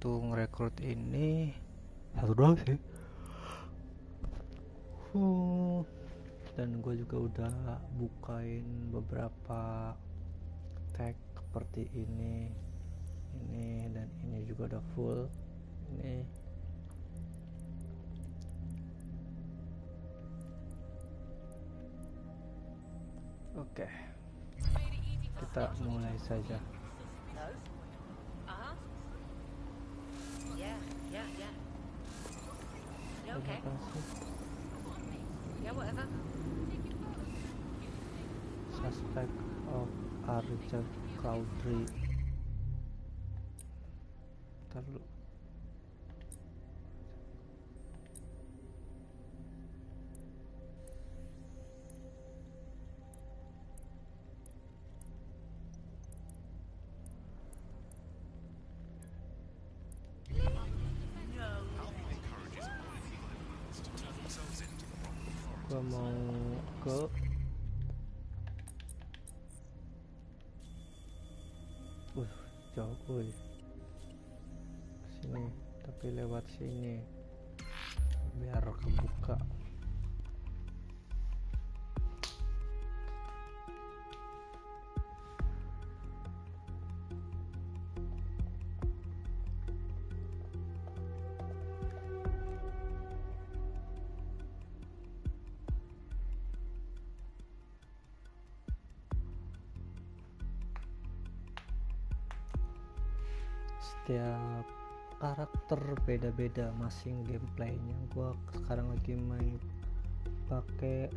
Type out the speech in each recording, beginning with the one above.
untuk ngerekrut ini satu doang sih. Dan gue juga udah bukain beberapa tag seperti ini dan ini juga udah full. Ini oke, kita mulai saja. Terima kasih. Suspect of Archer Cowdrey. Terlalu gue mau ke jauh gue sini, tapi lewat sini biar kebuka. Setiap karakter beda-beda masing gameplaynya. Gua sekarang lagi main pakai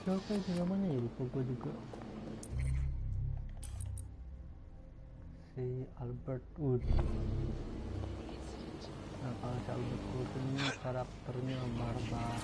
siapa itu namanya ya, lupa gua juga. Si Albert Wood. Nah, kalau si Albert Wood ini karakternya barbar.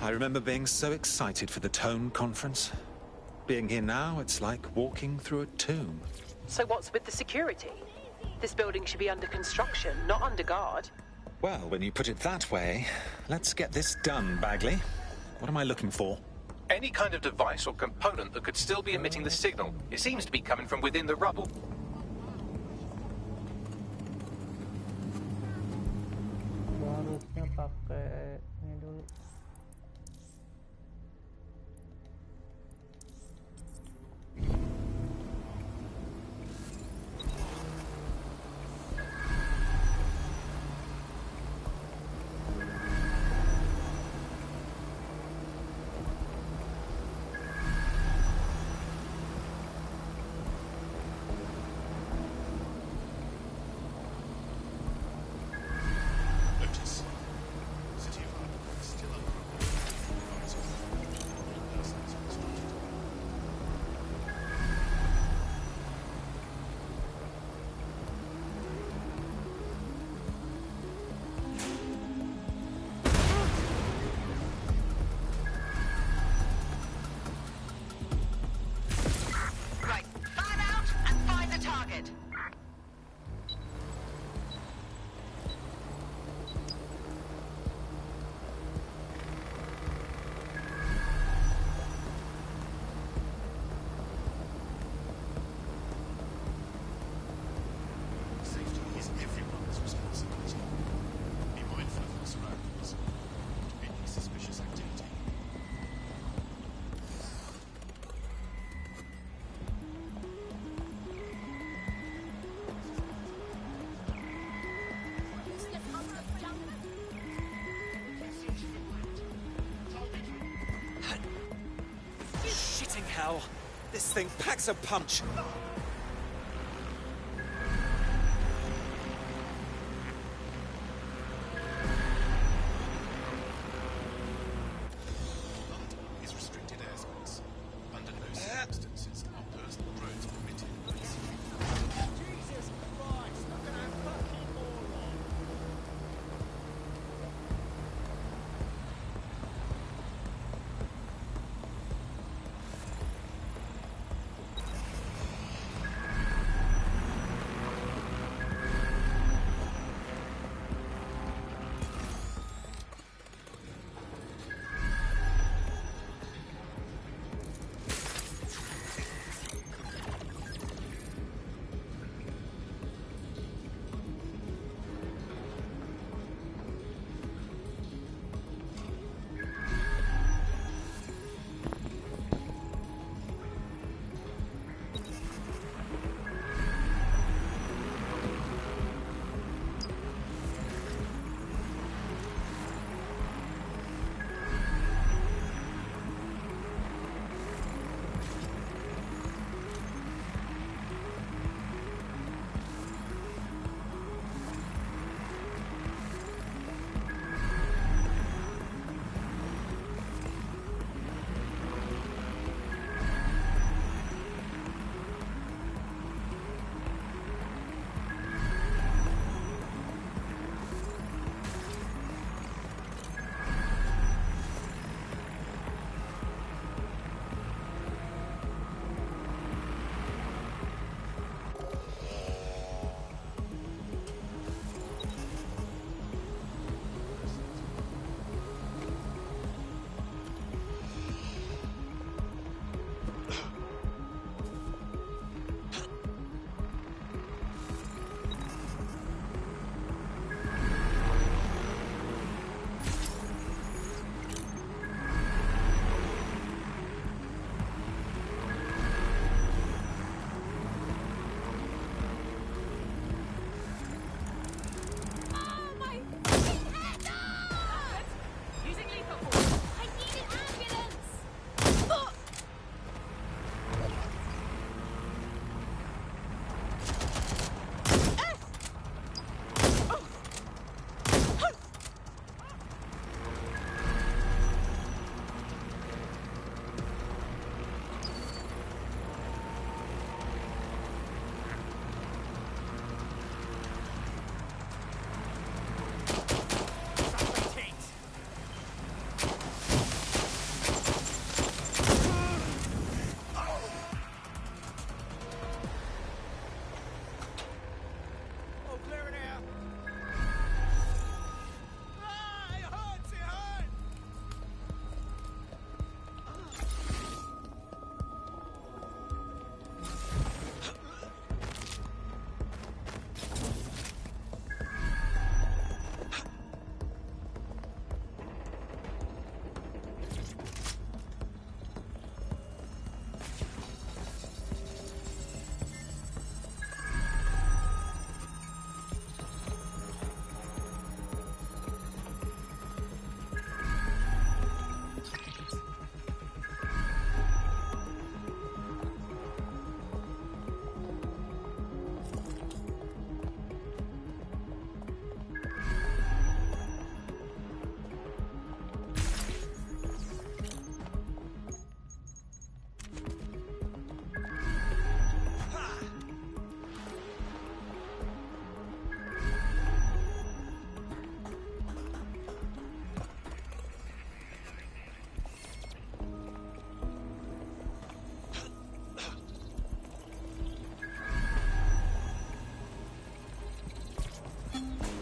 I remember being so excited for the Tone conference. Being here now, it's like walking through a tomb. So what's with the security? This building should be under construction, not under guard. Well, when you put it that way, let's get this done, Bagley. What am I looking for? Any kind of device or component that could still be emitting the signal. It seems to be coming from within the rubble. Harusnya pakai ini dulu. Notice. City of Shitting hell! This thing packs a punch! Is restricted airspace. Under no circumstances are personal drones permitted. Jesus Christ, look at that fucking moron!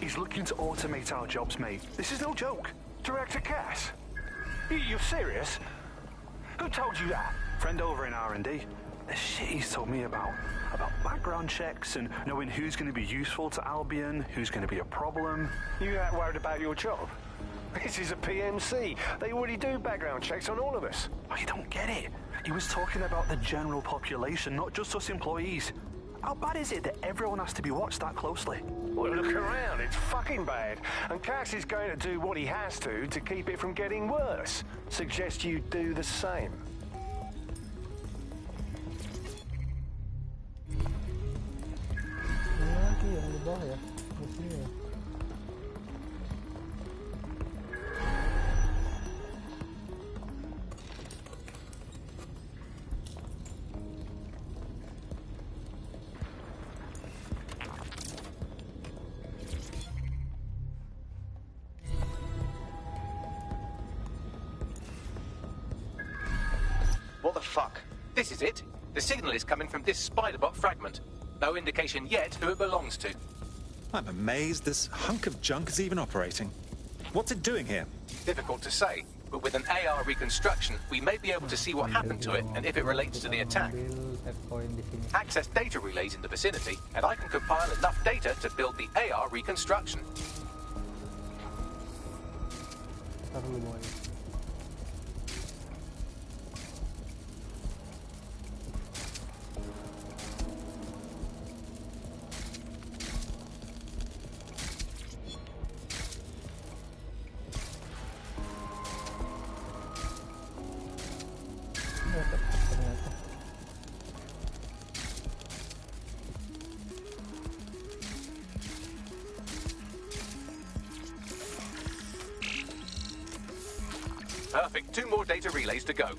He's looking to automate our jobs, mate. This is no joke. Director Cass? You're serious? Who told you that? Friend over in R&D. The shit he's told me about background checks and knowing who's going to be useful to Albion, who's going to be a problem. You that worried about your job? This is a PMC. They already do background checks on all of us. Oh, you don't get it. He was talking about the general population, not just us employees. How bad is it that everyone has to be watched that closely? Well, look around. It's fucking bad. And Cass is going to do what he has to keep it from getting worse. Suggest you do the same. bawah ya, di sini ya. What the fuck? This is it. The signal is coming from this spider-bot fragment. No indication yet who it belongs to. I'm amazed this hunk of junk is even operating. What's it doing here? Difficult to say, but with an AR reconstruction, we may be able to see what happened to it and if it relates to the attack. Ambil tap point di sini. Access data relays in the vicinity, and I can compile enough data to build the AR reconstruction. Ntar dulu boy. Ternyata. Perfect. 2 more data relays to go.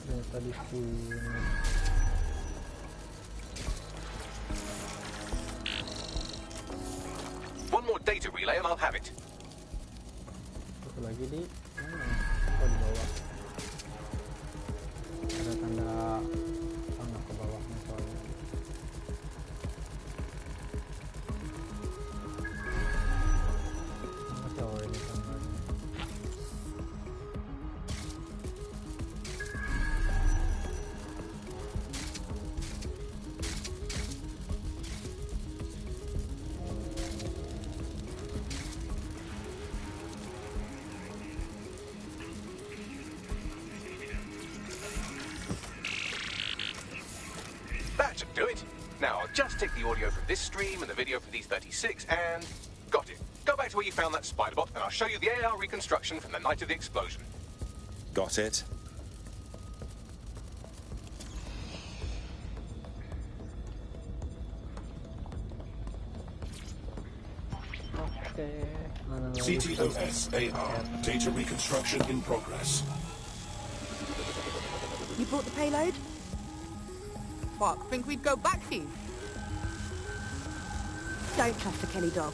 Ternyata di sini. One more data relay and I'll have it. Satu lagi di mana? Oh, di bawah. Ada tanda panah ke bawahnya soalnya. Masih awal ini tandanya. That should do it. Now I'll just take the audio from this stream and the video from these 36 and... Got it. Go back to where you found that spider bot and I'll show you the AR reconstruction from the night of the explosion. Got it. Oke, analisis. CTOS AR. Data reconstruction in progress. You brought the payload? Fuck, think we'd go back here? Don't trust the Kelly dog.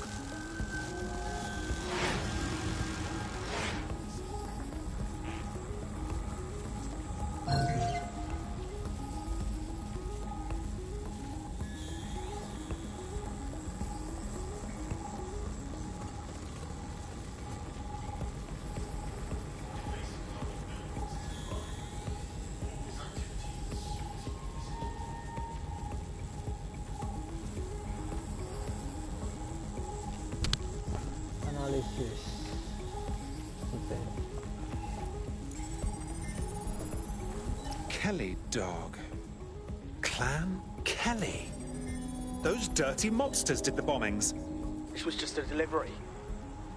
Analisis. Oke. Kelly dog. Clan Kelly. Those dirty mobsters did the bombings. This was just a delivery.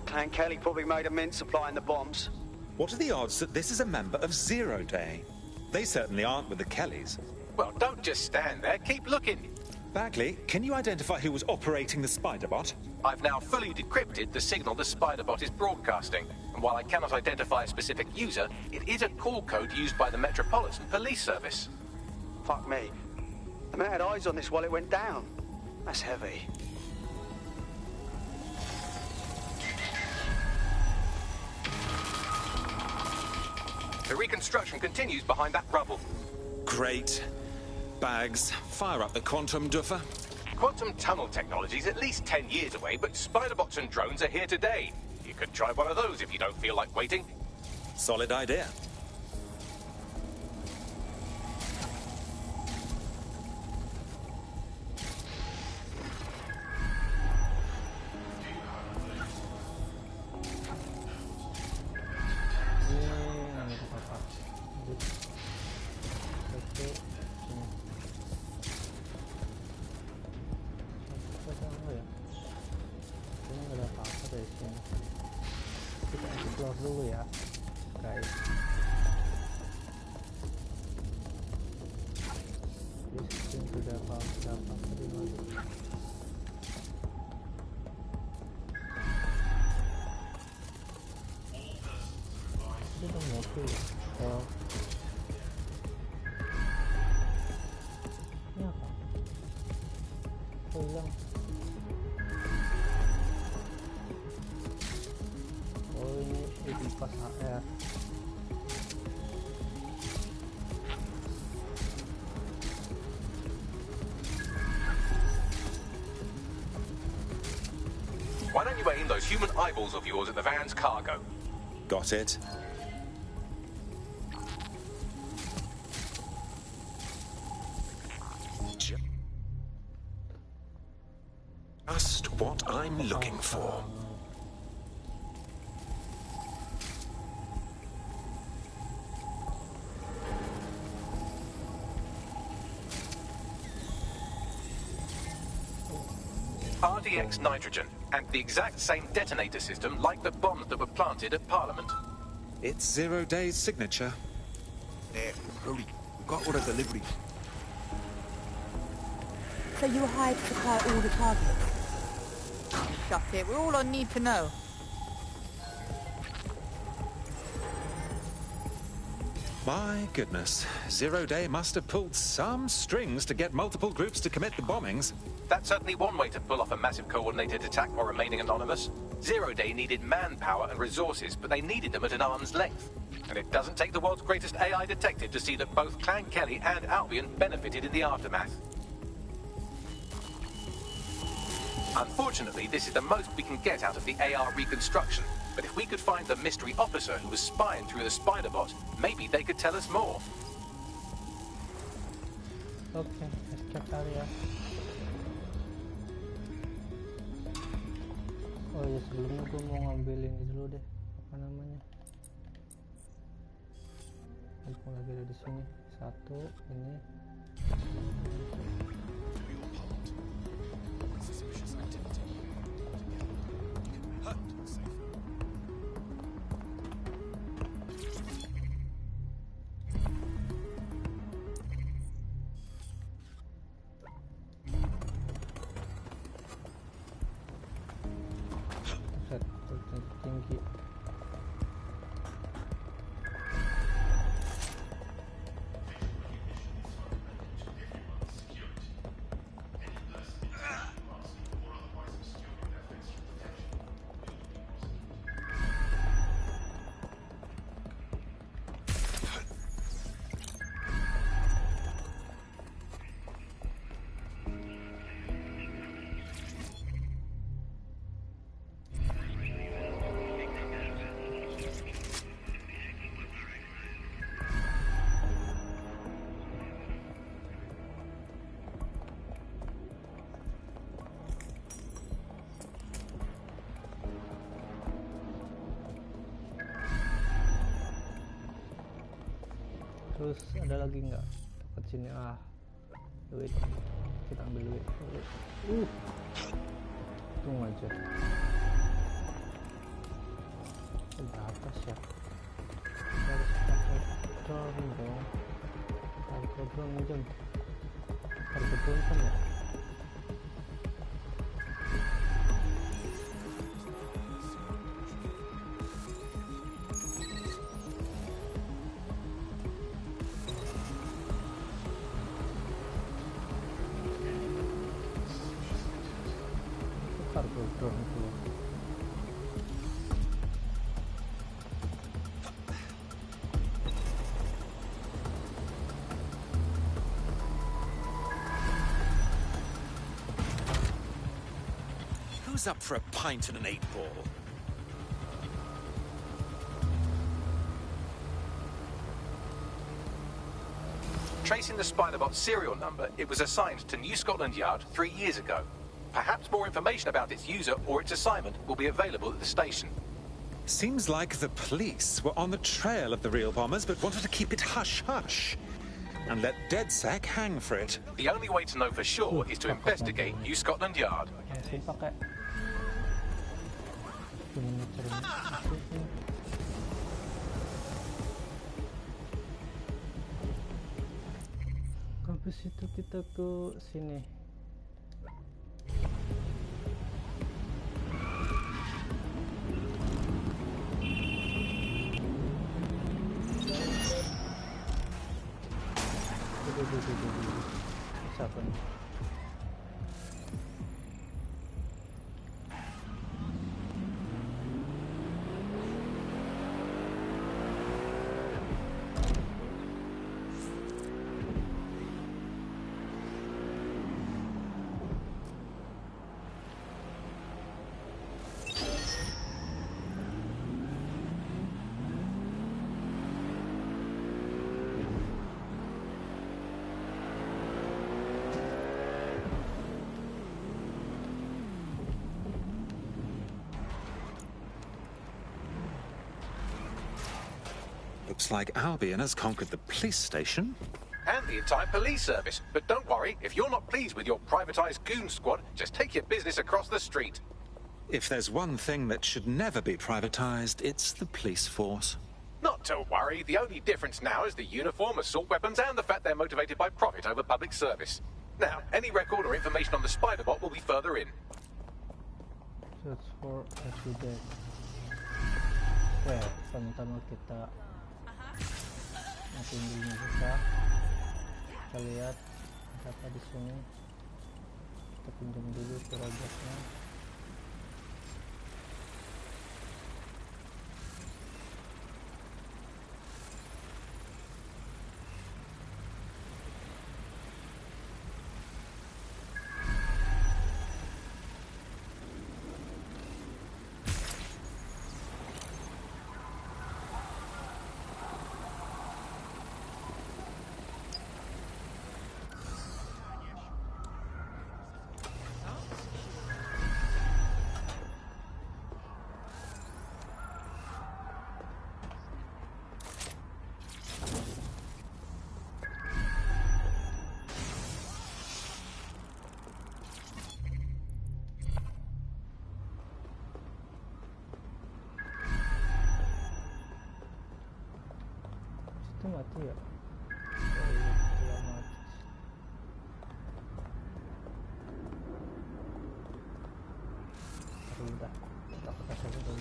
Clan Kelly probably made a mint supplying the bombs. What are the odds that this is a member of Zero Day? They certainly aren't with the Kellys. Well, don't just stand there. Keep looking. Bagley, can you identify who was operating the spider bot? I've now fully decrypted the signal the spider bot is broadcasting. And while I cannot identify a specific user, it is a call code used by the Metropolitan Police Service. Fuck me. The man had eyes on this while it went down. That's heavy. The reconstruction continues behind that rubble. Great. Bags, fire up the quantum duffer. Quantum tunnel technology is at least 10 years away, but spider bots and drones are here today. You could try one of those if you don't feel like waiting. Solid idea. Dulu ya guys. Ini sudah apa tadi lagi. Ini udah mobil ya. Oh. Ini apa? Oh, hilang. Pas HR. Why don't you aim those human eyeballs of yours at the van's cargo? Got it. Just what I'm looking for. RDX nitrogen, and the exact same detonator system like the bombs that were planted at Parliament. It's 0 Day's signature. There, hurry. We've got order delivery. So you hired to supply all the targets? Shut it. We're all on need to know. My goodness. 0 Day must have pulled some strings to get multiple groups to commit the bombings. That's certainly one way to pull off a massive coordinated attack while remaining anonymous. 0 Day needed manpower and resources, but they needed them at an arm's length. And it doesn't take the world's greatest AI detective to see that both Clan Kelly and Albion benefited in the aftermath. Unfortunately, this is the most we can get out of the AR reconstruction. But if we could find the mystery officer who was spying through the spider bot, maybe they could tell us more. Oke, let's cari ya. Oh ya, sebelumnya gue mau ngambil ini dulu deh, apa namanya? Mumpung lagi ada di sini. Satu ini. Tinggi. Terus ada lagi nggak dekat sini? Duit, kita ambil duit. Tunggu aja. Di atas ya. Harus pakai drone dong. Harga drone jam. Harga drone kan ya. Who's up for a pint and an 8-ball? Tracing the Spiderbot serial number, it was assigned to New Scotland Yard 3 years ago. Perhaps more information about its user or its assignment will be available at the station. Seems like the police were on the trail of the real bombers, but wanted to keep it hush-hush and let DedSec hang for it. The only way to know for sure is to investigate New Scotland Yard. Langsung pakai gimana caranya masuknya. Habis itu kita ke sini. Siapa nih? Looks like Albion has conquered the police station. And the entire police service. But don't worry, if you're not pleased with your privatized goon squad, just take your business across the street. If there's one thing that should never be privatized, it's the police force. Not to worry, the only difference now is the uniform, assault weapons, and the fact they're motivated by profit over public service. Now, any record or information on the Spiderbot will be further in. Search for everyday. Oke, pertama kita matiin dulu kita. Kita lihat apa di sini. Kita pinjam dulu ke robotnya. Itu mati ya? Sudah mati. Udah, kita pakai saja dulu.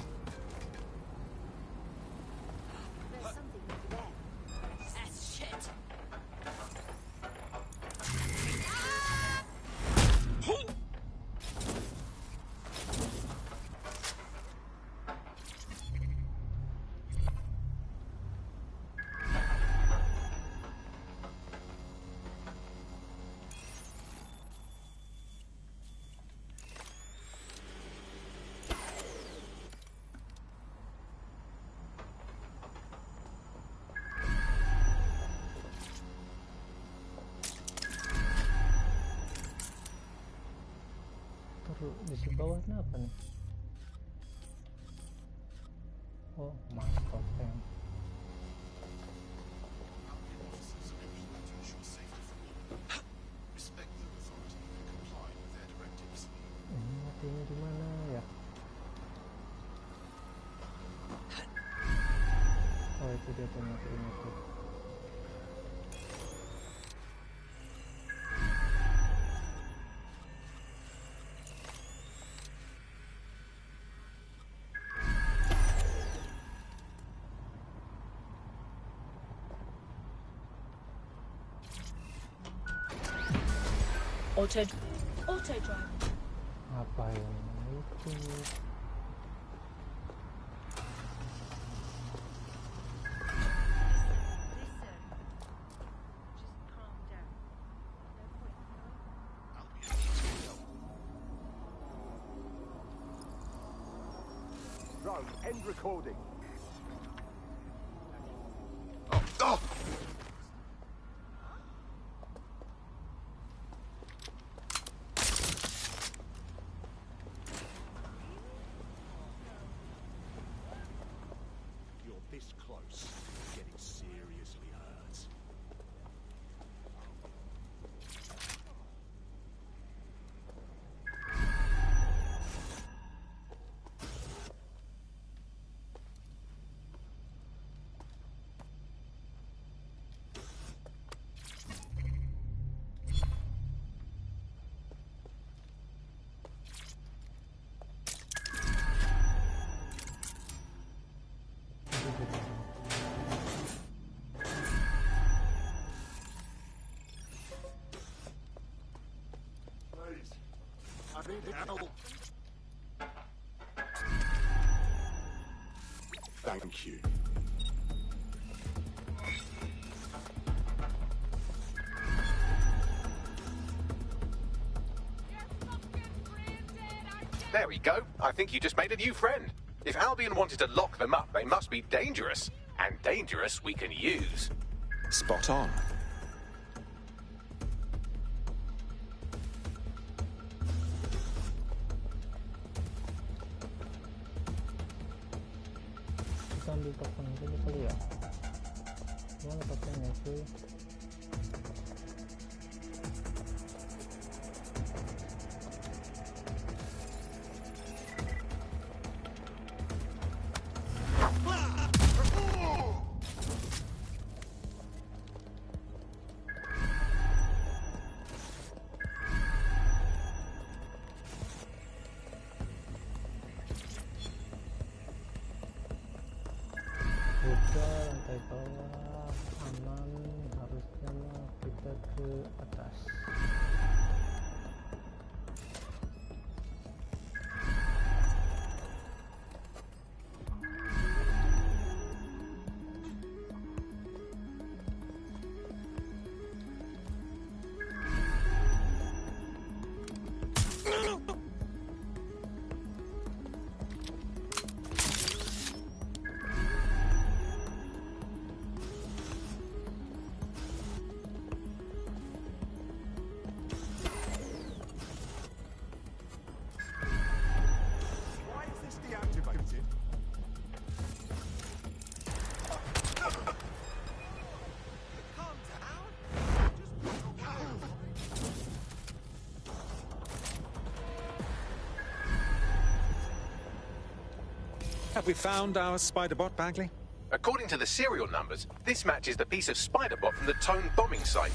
Di bawahnya apa nih? Oh, master pen. Ini matinya di mana ya? Oh, itu dia pematiin itu. Auto drive. Apa yang itu? Rogue, end recording. Thank you. There we go. I think you just made a new friend. If Albion wanted to lock them up, they must be dangerous. And dangerous we can use. Spot on. Kita ambil token dulu kali ya. Mana tokennya cuy? Lantai bawah aman, harusnya kita ke atas. Have we found our Spider-Bot, Bagley? According to the serial numbers, this matches the piece of Spider-Bot from the Tone bombing site.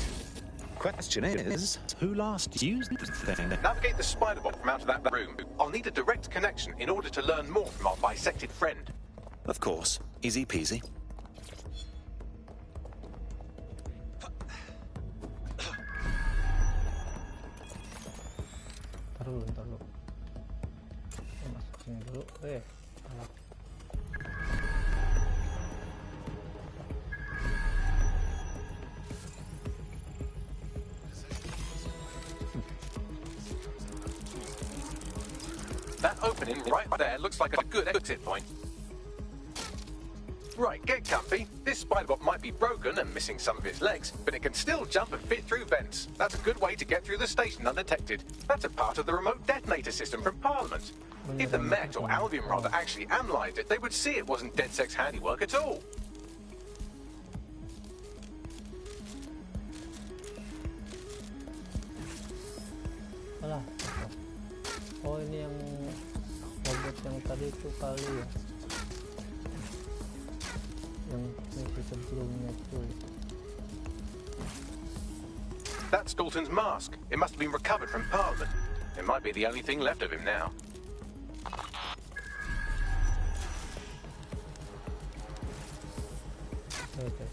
Question is, who last used the thing? Navigate the Spider-Bot from out of that room. I'll need a direct connection in order to learn more from our bisected friend. Of course. Easy peasy. Ntar dulu. Kita masuk sini dulu. Alat. That opening right there looks like a good exit point. Right, get comfy. This Spider-Bot might be broken and missing some of its legs, but it can still jump and fit through vents. That's a good way to get through the station undetected. That's a part of the remote detonator system from Parliament. If the Met, or Albion rather, actually analysed it, they would see it wasn't DedSec's handiwork at all. Alah. Oh, ini yang robot yang tadi itu kali ya. Yang misi sebelumnya cuy. That's Dalton's mask. It must have been recovered from Parliament. It might be the only thing left of him now. Okay.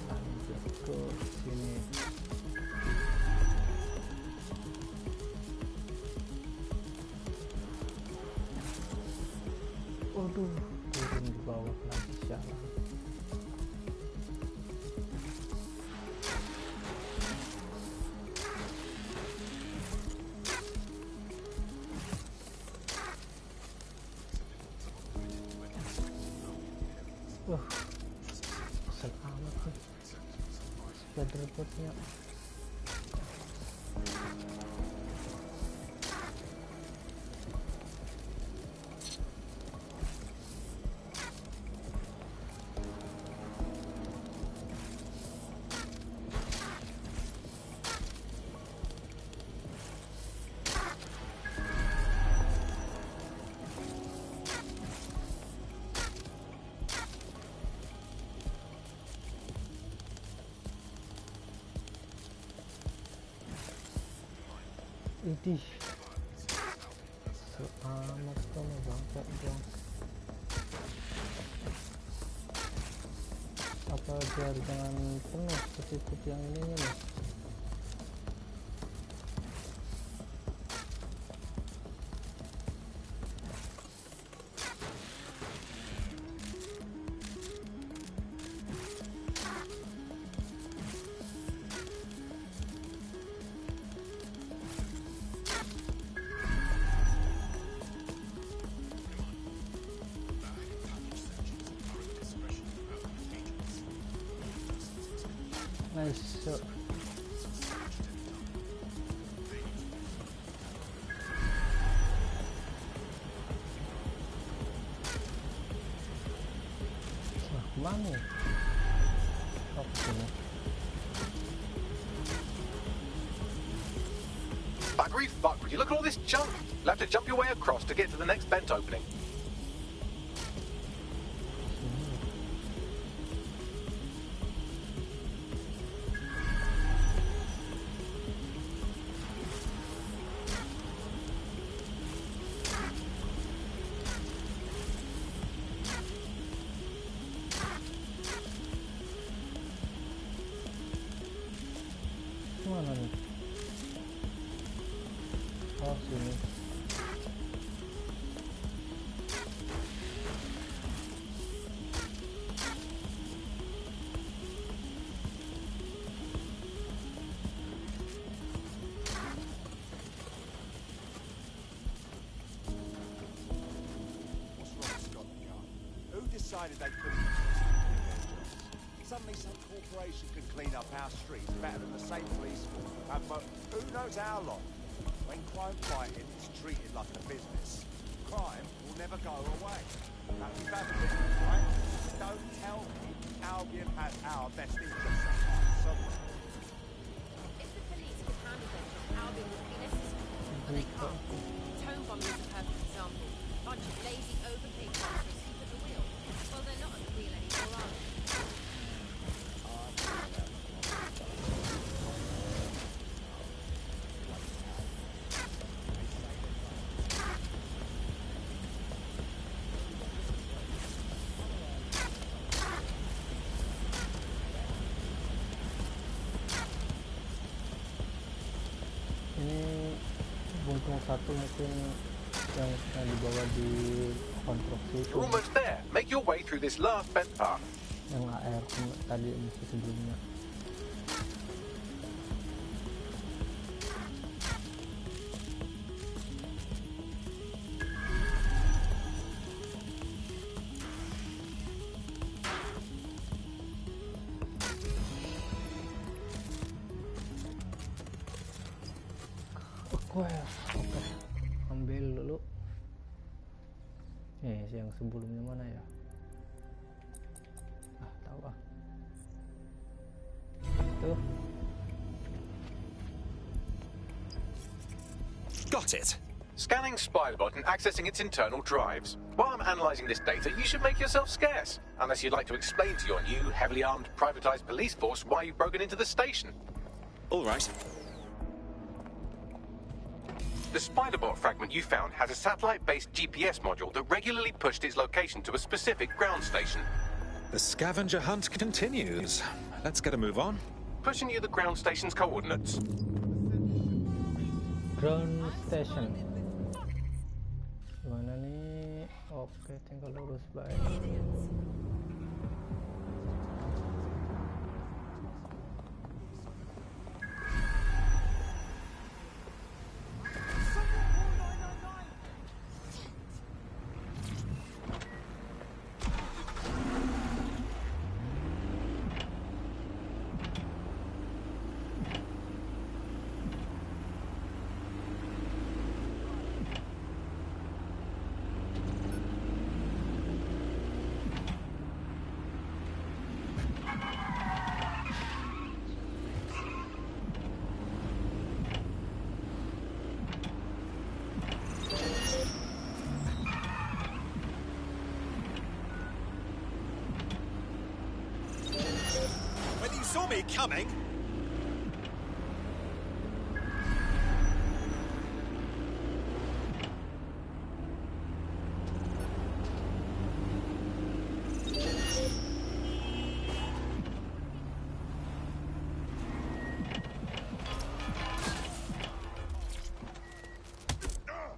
Lanjut ke sini. Waduh, turun di bawah lagi sialan. Wah, kesel amat nih spider-botnya. Idih, selamat dong bangkok dong. Apa biar jangan penuh ketitup yang ininya nih. Nice. So, kemana? Oh, kesini. Buggery fuck, would you look at all this junk? You'll have to jump your way across to get to the next vent opening. Mana nih? Oh, sini. Who decided they couldn't? Suddenly some corporation could clean up our streets better than the same police force. But who knows how long? When crime fighting is treated like a business, crime will never go away. That's bad business, right? Don't tell me Albion has our best interests at heart somewhere. If the police could handle their job, Albion would be necessary. But they can't. Tone bombing is a perfect example. Bunch of lazy, overpaid cops asleep at the wheel. Well, they're not at the wheel anymore, are they? Ini buntung satu mungkin yang dibawa di konstruksi itu. You're almost there. Make your way through this last vent path. Yang AR tadi misi sebelumnya. Oke, ambil dulu. Yang sebelumnya mana ya? Tahu ah. Tuh. Got it. Scanning Spiderbot and accessing its internal drives. While I'm analysing this data, you should make yourself scarce. Unless you'd like to explain to your new, heavily armed, privatised police force why you've broken into the station. All right. The Spiderbot fragment you found has a satellite-based GPS module that regularly pushed its location to a specific ground station. The scavenger hunt continues. Let's get a move on. Pushing you the ground station's coordinates. Ground station. Gimana nih? Oke, tinggal lurus baik. Saw me coming.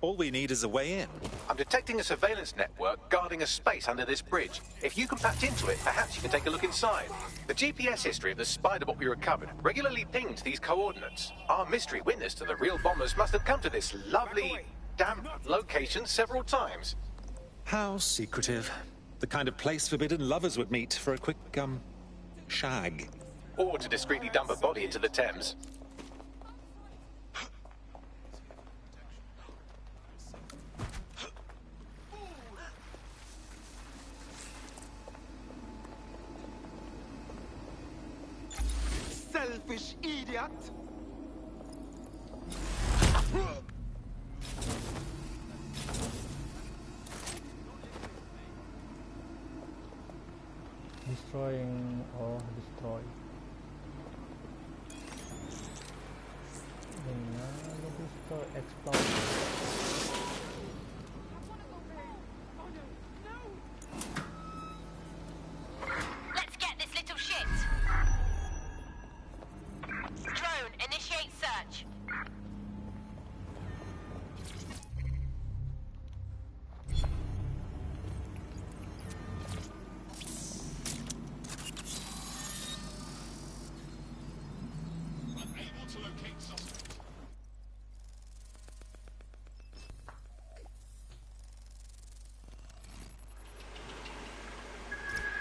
All we need is a way in. I'm detecting a surveillance network guarding a space under this bridge. If you can patch into it, perhaps you can take a look inside. The GPS history of the spider bot we recovered regularly pinged these coordinates. Our mystery witness to the real bombers must have come to this lovely, damp location several times. How secretive. The kind of place forbidden lovers would meet for a quick, shag. Or to discreetly dump a body into the Thames. Selfish idiot! Destroying or destroy. Destroy, explode. Let's get this little shit. Drone, initiate search.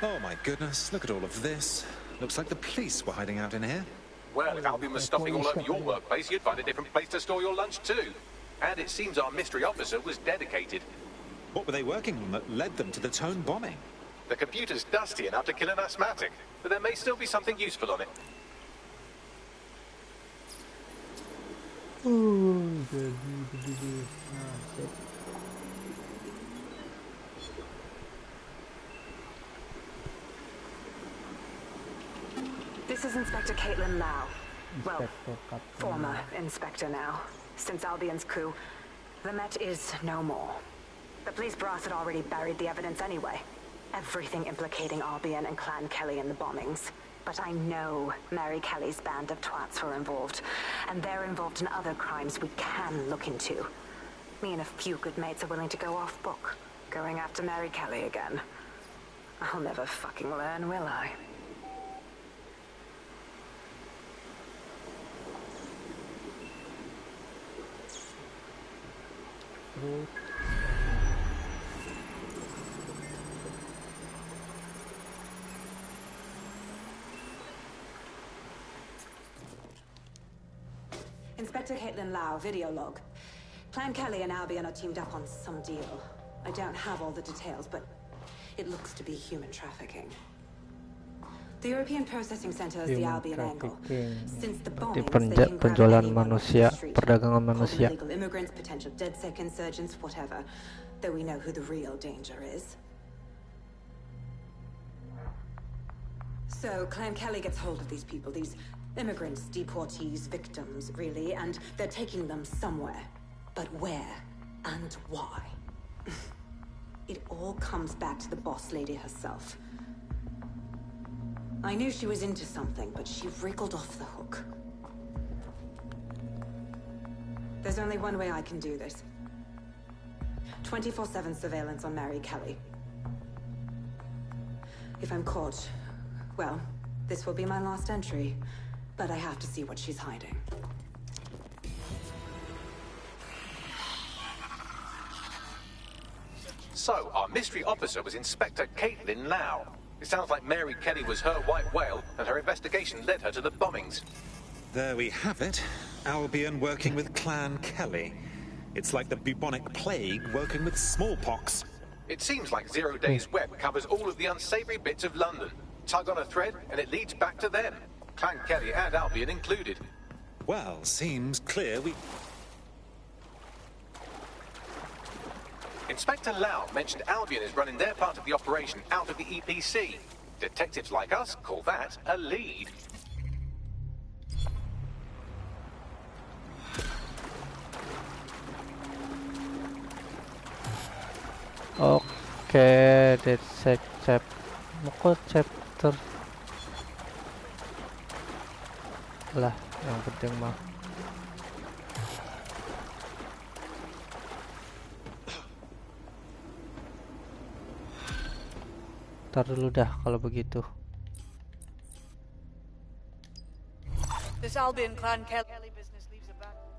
Oh my goodness, look at all of this. Looks like the police were hiding out in here. Well, if Albion was stuffing all over your workplace, you'd find a different place to store your lunch too. And it seems our mystery officer was dedicated. What were they working on that led them to the Tone bombing? The computer's dusty enough to kill an asthmatic, but there may still be something useful on it. This is Inspector Caitlin Lau. Well, former inspector now. Since Albion's coup, the Met is no more. The police brass had already buried the evidence anyway. Everything implicating Albion and Clan Kelly in the bombings. But I know Mary Kelly's band of twats were involved. And they're involved in other crimes we can look into. Me and a few good mates are willing to go off book. Going after Mary Kelly again. I'll never fucking learn, will I? Inspector Caitlin Lau, video log. Clan Kelly and Albion are teamed up on some deal. I don't have all the details, but it looks to be human trafficking. The European Processing Center is the Albion angle. Since the bombings, they can grab anyone off the street. Illegal immigrants, potential DedSec insurgents, whatever. Though we know who the real danger is. So, Clan Kelly gets hold of these people, these immigrants, deportees, victims, really, and they're taking them somewhere. But where and why? It all comes back to the boss lady herself. I knew she was into something, but she wriggled off the hook. There's only one way I can do this. 24/7 surveillance on Mary Kelly. If I'm caught, well, this will be my last entry. But I have to see what she's hiding. So, our mystery officer was Inspector Caitlin Lau. It sounds like Mary Kelly was her white whale, and her investigation led her to the bombings. There we have it. Albion working with Clan Kelly. It's like the bubonic plague working with smallpox. It seems like 0 Day's web covers all of the unsavory bits of London. Tug on a thread, and it leads back to them. Clan Kelly and Albion included. Well, seems clear we... Inspector Lau mentioned Albion is running their part of the operation out of the EPC. Detectives like us call that a lead. Okay, that's a chapter. Lah, yang penting mah daftar dulu dah kalau begitu. This Albion clan Kelly